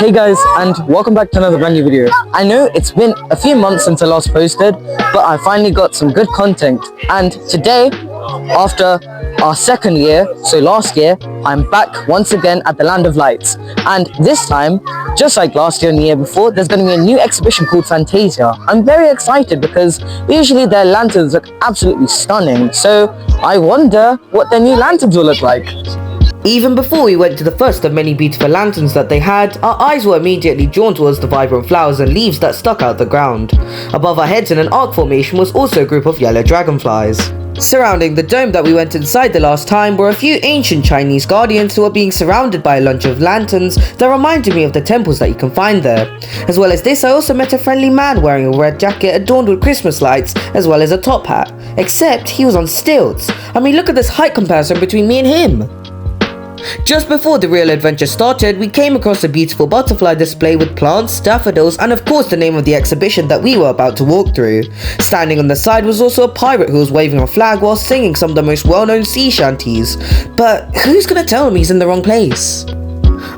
Hey guys, and welcome back to another brand new video. I know it's been a few months since I last posted, but I finally got some good content. And today, after our second year, so last year, I'm back once again at the Land of Lights. And this time, just like last year and the year before, there's going to be a new exhibition called Fantasia. I'm very excited because usually their lanterns look absolutely stunning. So I wonder what their new lanterns will look like. Even before we went to the first of many beautiful lanterns that they had, our eyes were immediately drawn towards the vibrant flowers and leaves that stuck out the ground. Above our heads in an arc formation was also a group of yellow dragonflies. Surrounding the dome that we went inside the last time were a few ancient Chinese guardians who were being surrounded by a bunch of lanterns that reminded me of the temples that you can find there. As well as this, I also met a friendly man wearing a red jacket adorned with Christmas lights as well as a top hat. Except he was on stilts. I mean, look at this height comparison between me and him. Just before the real adventure started, we came across a beautiful butterfly display with plants, daffodils, and of course the name of the exhibition that we were about to walk through. Standing on the side was also a pirate who was waving a flag while singing some of the most well-known sea shanties. But who's gonna tell him he's in the wrong place?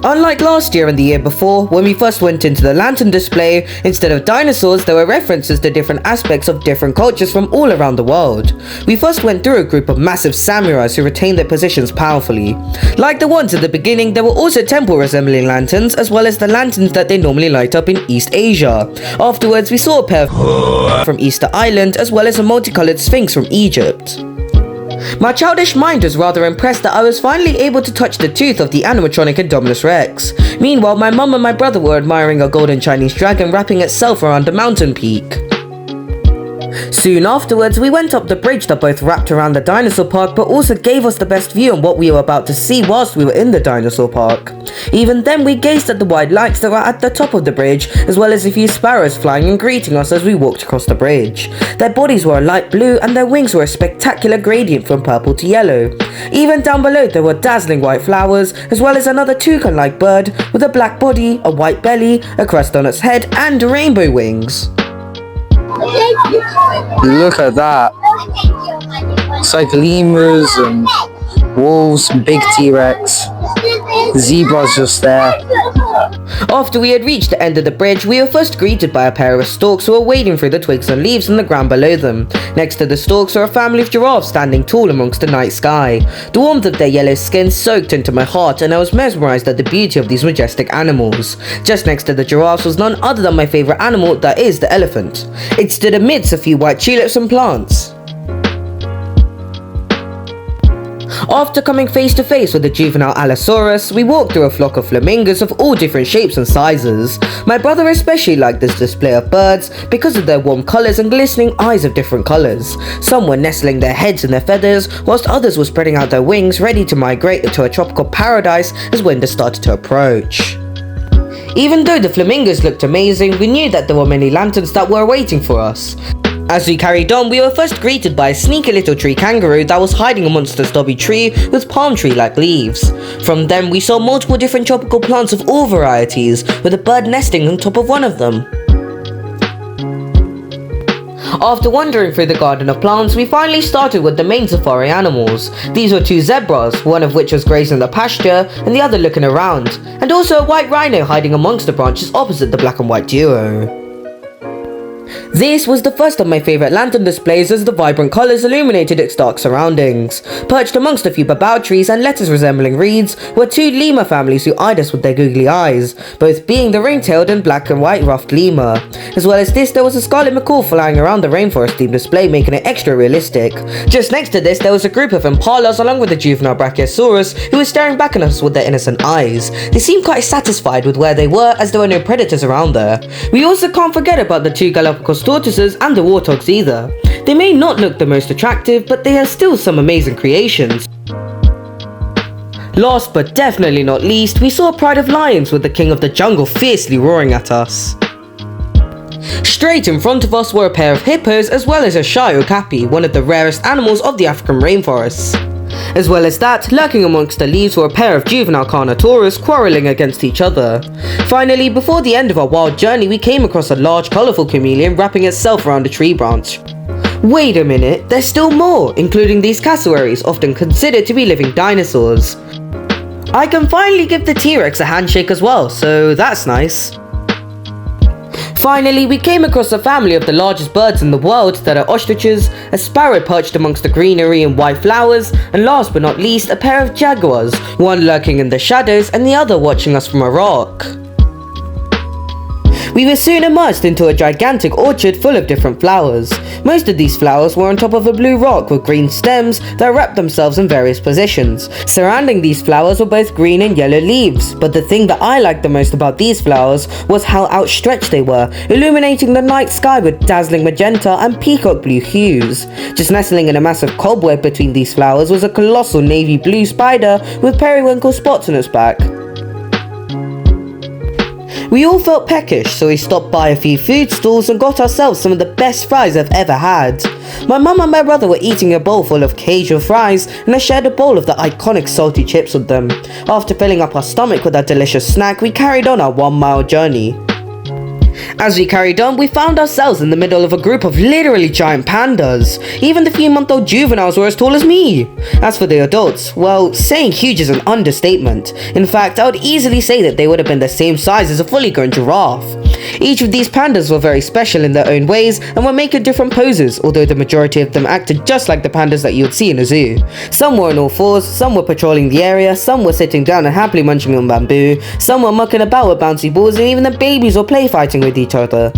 Unlike last year and the year before, when we first went into the lantern display, instead of dinosaurs, there were references to different aspects of different cultures from all around the world. We first went through a group of massive samurais who retained their positions powerfully. Like the ones at the beginning, there were also temple-resembling lanterns, as well as the lanterns that they normally light up in East Asia. Afterwards, we saw a pair from Easter Island, as well as a multicolored sphinx from Egypt. My childish mind was rather impressed that I was finally able to touch the tooth of the animatronic Indominus Rex. Meanwhile, my mum and my brother were admiring a golden Chinese dragon wrapping itself around a mountain peak. Soon afterwards, we went up the bridge that both wrapped around the dinosaur park but also gave us the best view on what we were about to see whilst we were in the dinosaur park. Even then, we gazed at the wide lights that were at the top of the bridge, as well as a few sparrows flying and greeting us as we walked across the bridge. Their bodies were a light blue and their wings were a spectacular gradient from purple to yellow. Even down below there were dazzling white flowers, as well as another toucan-like bird with a black body, a white belly, a crest on its head, and rainbow wings. Look at that. It's like lemurs and wolves and big T-Rex. Zebra's just there. After we had reached the end of the bridge, we were first greeted by a pair of storks who were wading through the twigs and leaves on the ground below them. Next to the storks were a family of giraffes standing tall amongst the night sky. The warmth of their yellow skin soaked into my heart, and I was mesmerized at the beauty of these majestic animals. Just next to the giraffes was none other than my favorite animal, that is, the elephant. It stood amidst a few white tulips and plants. After coming face to face with the juvenile Allosaurus, we walked through a flock of flamingos of all different shapes and sizes. My brother especially liked this display of birds because of their warm colours and glistening eyes of different colours. Some were nestling their heads in their feathers, whilst others were spreading out their wings ready to migrate to a tropical paradise as winter started to approach. Even though the flamingos looked amazing, we knew that there were many lanterns that were waiting for us. As we carried on, we were first greeted by a sneaky little tree kangaroo that was hiding amongst a stubby tree with palm tree-like leaves. From them, we saw multiple different tropical plants of all varieties, with a bird nesting on top of one of them. After wandering through the garden of plants, we finally started with the main safari animals. These were two zebras, one of which was grazing the pasture and the other looking around, and also a white rhino hiding amongst the branches opposite the black and white duo. This was the first of my favourite lantern displays as the vibrant colours illuminated its dark surroundings. Perched amongst a few babao trees and letters resembling reeds were two lemur families who eyed us with their googly eyes, both being the ring-tailed and black and white ruffed lemur. As well as this, there was a scarlet macaw flying around the rainforest themed display, making it extra realistic. Just next to this, there was a group of impalas along with a juvenile brachiosaurus who was staring back at us with their innocent eyes. They seemed quite satisfied with where they were as there were no predators around there. We also can't forget about the two Galapagos tortoises and the warthogs either. They may not look the most attractive, but they are still some amazing creations. Last but definitely not least, we saw a pride of lions with the king of the jungle fiercely roaring at us. Straight in front of us were a pair of hippos as well as a shy okapi, one of the rarest animals of the African rainforests. As well as that, lurking amongst the leaves were a pair of juvenile carnotaurus quarrelling against each other. Finally, before the end of our wild journey, we came across a large colourful chameleon wrapping itself around a tree branch. Wait a minute, there's still more, including these cassowaries, often considered to be living dinosaurs. I can finally give the T-Rex a handshake as well, so that's nice. Finally, we came across a family of the largest birds in the world that are ostriches, a sparrow perched amongst the greenery and white flowers, and last but not least, a pair of jaguars, one lurking in the shadows and the other watching us from a rock. We were soon immersed into a gigantic orchard full of different flowers. Most of these flowers were on top of a blue rock with green stems that wrapped themselves in various positions. Surrounding these flowers were both green and yellow leaves, but the thing that I liked the most about these flowers was how outstretched they were, illuminating the night sky with dazzling magenta and peacock blue hues. Just nestling in a massive cobweb between these flowers was a colossal navy blue spider with periwinkle spots on its back. We all felt peckish, so we stopped by a few food stalls and got ourselves some of the best fries I've ever had. My mum and my brother were eating a bowl full of Cajun fries, and I shared a bowl of the iconic salty chips with them. After filling up our stomach with our delicious snack, we carried on our 1-mile journey. As we carried on, we found ourselves in the middle of a group of literally giant pandas. Even the few-month-old juveniles were as tall as me. As for the adults, well, saying huge is an understatement. In fact, I would easily say that they would have been the same size as a fully grown giraffe. Each of these pandas were very special in their own ways and were making different poses, although the majority of them acted just like the pandas that you would see in a zoo. Some were on all fours, some were patrolling the area, some were sitting down and happily munching on bamboo, some were mucking about with bouncy balls, and even the babies were play fighting with each other.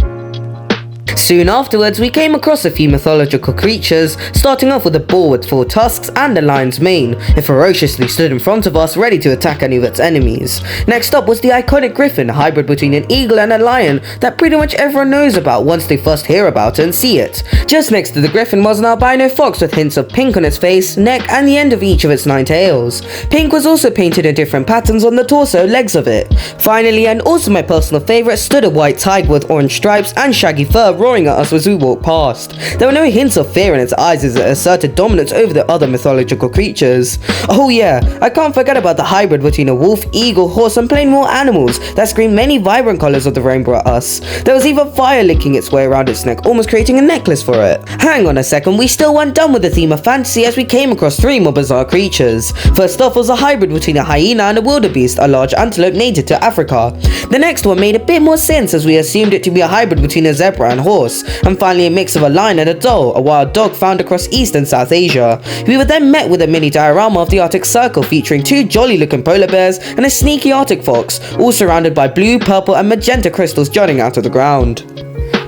Soon afterwards, we came across a few mythological creatures, starting off with a bull with 4 tusks and a lion's mane. It ferociously stood in front of us, ready to attack any of its enemies. Next up was the iconic griffin, a hybrid between an eagle and a lion that pretty much everyone knows about once they first hear about it and see it. Just next to the griffin was an albino fox with hints of pink on its face, neck, and the end of each of its 9 tails. Pink was also painted in different patterns on the torso legs of it. Finally, and also my personal favourite, stood a white tiger with orange stripes and shaggy fur roaring at us as we walked past. There were no hints of fear in its eyes as it asserted dominance over the other mythological creatures. Oh yeah, I can't forget about the hybrid between a wolf, eagle, horse, and plain more animals that screamed many vibrant colours of the rainbow at us. There was even fire licking its way around its neck, almost creating a necklace for it. Hang on a second, we still weren't done with the theme of fantasy as we came across 3 more bizarre creatures. First off was a hybrid between a hyena and a wildebeest, a large antelope native to Africa. The next one made a bit more sense as we assumed it to be a hybrid between a zebra and horse. And finally a mix of a lion and a dhole, a wild dog found across East and South Asia. We were then met with a mini diorama of the Arctic Circle featuring 2 jolly looking polar bears and a sneaky Arctic fox, all surrounded by blue, purple and magenta crystals jutting out of the ground.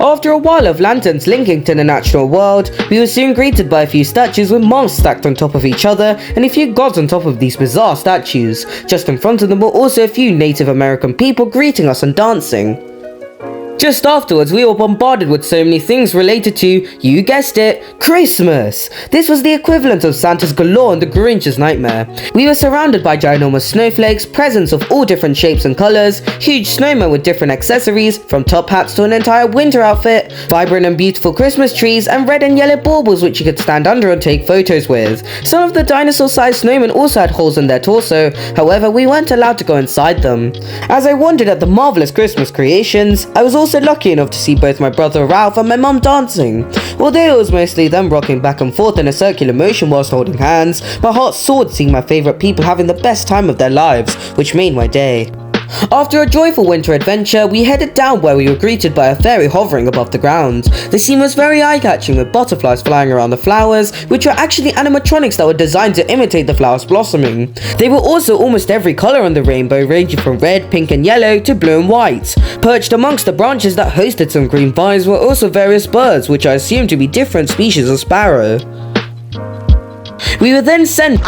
After a while of lanterns linking to the natural world, we were soon greeted by a few statues with masks stacked on top of each other and a few gods on top of these bizarre statues. Just in front of them were also a few Native American people greeting us and dancing. Just afterwards, we were bombarded with so many things related to, you guessed it, Christmas! This was the equivalent of Santa's galore and the Grinch's nightmare. We were surrounded by ginormous snowflakes, presents of all different shapes and colours, huge snowmen with different accessories, from top hats to an entire winter outfit, vibrant and beautiful Christmas trees, and red and yellow baubles which you could stand under and take photos with. Some of the dinosaur-sized snowmen also had holes in their torso, however we weren't allowed to go inside them. As I wondered at the marvellous Christmas creations, I was also lucky enough to see both my brother Ralph and my mum dancing. Although it was mostly them rocking back and forth in a circular motion whilst holding hands, my heart soared seeing my favourite people having the best time of their lives, which made my day. After a joyful winter adventure, we headed down where we were greeted by a fairy hovering above the ground. The scene was very eye-catching with butterflies flying around the flowers, which were actually animatronics that were designed to imitate the flowers blossoming. They were also almost every colour on the rainbow, ranging from red, pink and yellow to blue and white. Perched amongst the branches that hosted some green vines were also various birds, which I assumed to be different species of sparrow. We were then sent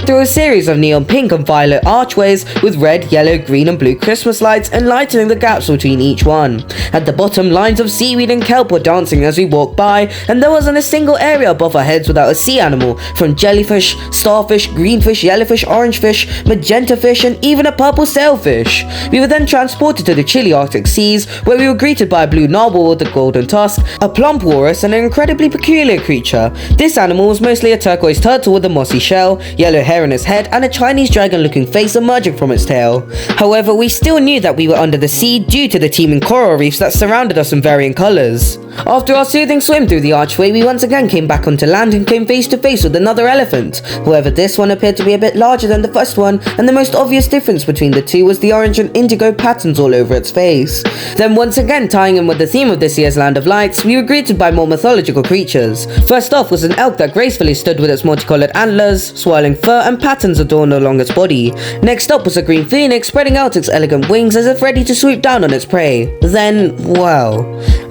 through a series of neon pink and violet archways with red, yellow, green and blue Christmas lights enlightening the gaps between each one. At the bottom, lines of seaweed and kelp were dancing as we walked by, and there wasn't a single area above our heads without a sea animal, from jellyfish, starfish, greenfish, yellowfish, orangefish, magenta fish and even a purple sailfish. We were then transported to the chilly Arctic seas, where we were greeted by a blue narwhal with a golden tusk, a plump walrus and an incredibly peculiar creature. This animal was mostly a turquoise turtle with a mossy shell, yellow hair on its head and a Chinese dragon looking face emerging from its tail. However, we still knew that we were under the sea due to the teeming coral reefs that surrounded us in varying colours. After our soothing swim through the archway, we once again came back onto land and came face to face with another elephant. However, this one appeared to be a bit larger than the first one, and the most obvious difference between the two was the orange and indigo patterns all over its face. Then once again, tying in with the theme of this year's Land of Lights, we were greeted by more mythological creatures. First off was an elk that gracefully stood with its multicolored antlers, swirling fur and patterns adorned along its body. Next up was a green phoenix spreading out its elegant wings as if ready to swoop down on its prey. Then, well,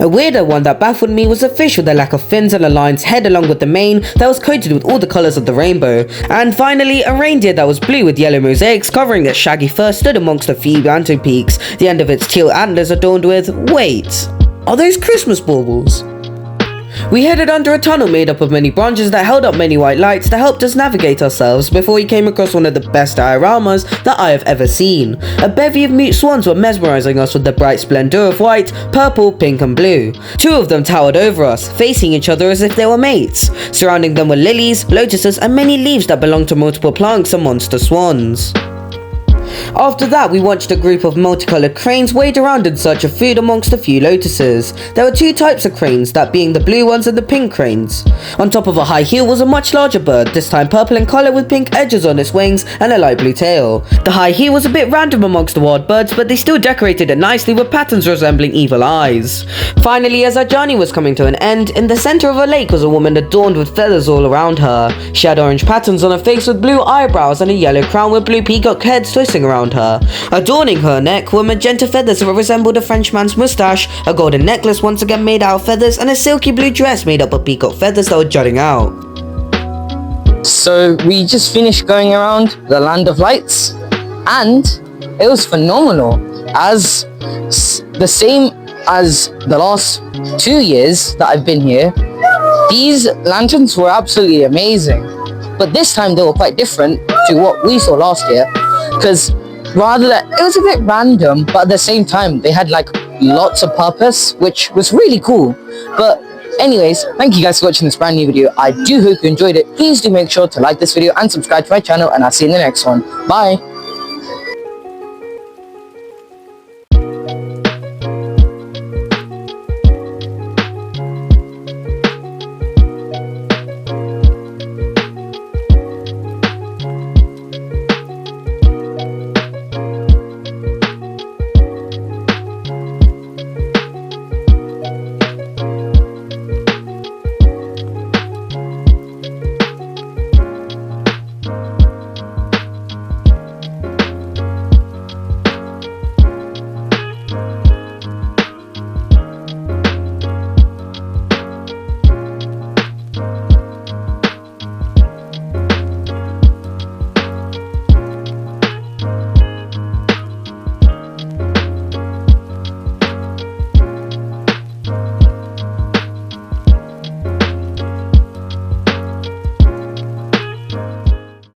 a weirder one that baffled me was a fish with a lack of fins and a lion's head along with the mane that was coated with all the colours of the rainbow. And finally, a reindeer that was blue with yellow mosaics covering its shaggy fur stood amongst the few mountain peaks, the end of its teal antlers adorned with, wait, are those Christmas baubles? We headed under a tunnel made up of many branches that held up many white lights that helped us navigate ourselves before we came across one of the best dioramas that I have ever seen. A bevy of mute swans were mesmerizing us with the bright splendor of white, purple, pink and blue. Two of them towered over us, facing each other as if they were mates. Surrounding them were lilies, lotuses and many leaves that belonged to multiple plants and monster swans. After that, we watched a group of multicolored cranes wade around in search of food amongst a few lotuses. There were two types of cranes, that being the blue ones and the pink cranes. On top of a high heel was a much larger bird, this time purple in colour with pink edges on its wings and a light blue tail. The high heel was a bit random amongst the wild birds, but they still decorated it nicely with patterns resembling evil eyes. Finally, as our journey was coming to an end, in the centre of a lake was a woman adorned with feathers all around her. She had orange patterns on her face with blue eyebrows and a yellow crown with blue peacock heads twisting around her. Adorning her neck were magenta feathers that resembled a Frenchman's moustache, a golden necklace once again made out of feathers, and a silky blue dress made up of peacock feathers that were jutting out. So we just finished going around the Land of Lights, and it was phenomenal. As the same as the last 2 years that I've been here, these lanterns were absolutely amazing. But this time they were quite different to what we saw last year, because rather than, it was a bit random, but at the same time they had like lots of purpose, which was really cool. But anyways, thank you guys for watching this brand new video. I do hope you enjoyed it. Please do make sure to like this video and subscribe to my channel, and I'll see you in the next one. Bye.